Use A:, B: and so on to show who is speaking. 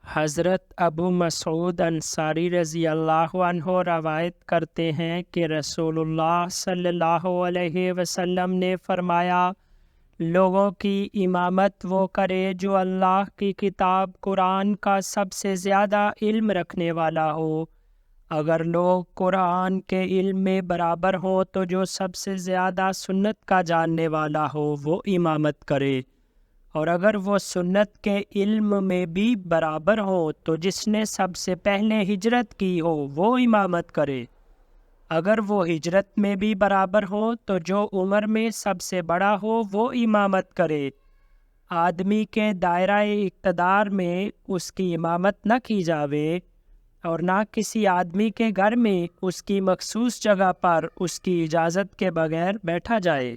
A: حضرت ابو مسعود انصاری رضی اللہ عنہ روایت کرتے ہیں کہ رسول اللہ صلی اللہ علیہ وسلم نے فرمایا، لوگوں کی امامت وہ کرے جو اللہ کی کتاب قرآن کا سب سے زیادہ علم رکھنے والا ہو۔ اگر لوگ قرآن کے علم میں برابر ہوں تو جو سب سے زیادہ سنت کا جاننے والا ہو وہ امامت کرے، اور اگر وہ سنت کے علم میں بھی برابر ہو تو جس نے سب سے پہلے ہجرت کی ہو وہ امامت کرے، اگر وہ ہجرت میں بھی برابر ہو تو جو عمر میں سب سے بڑا ہو وہ امامت کرے۔ آدمی کے دائرہ اقتدار میں اس کی امامت نہ کی جاوے، اور نہ کسی آدمی کے گھر میں اس کی مخصوص جگہ پر اس کی اجازت کے بغیر بیٹھا جائے۔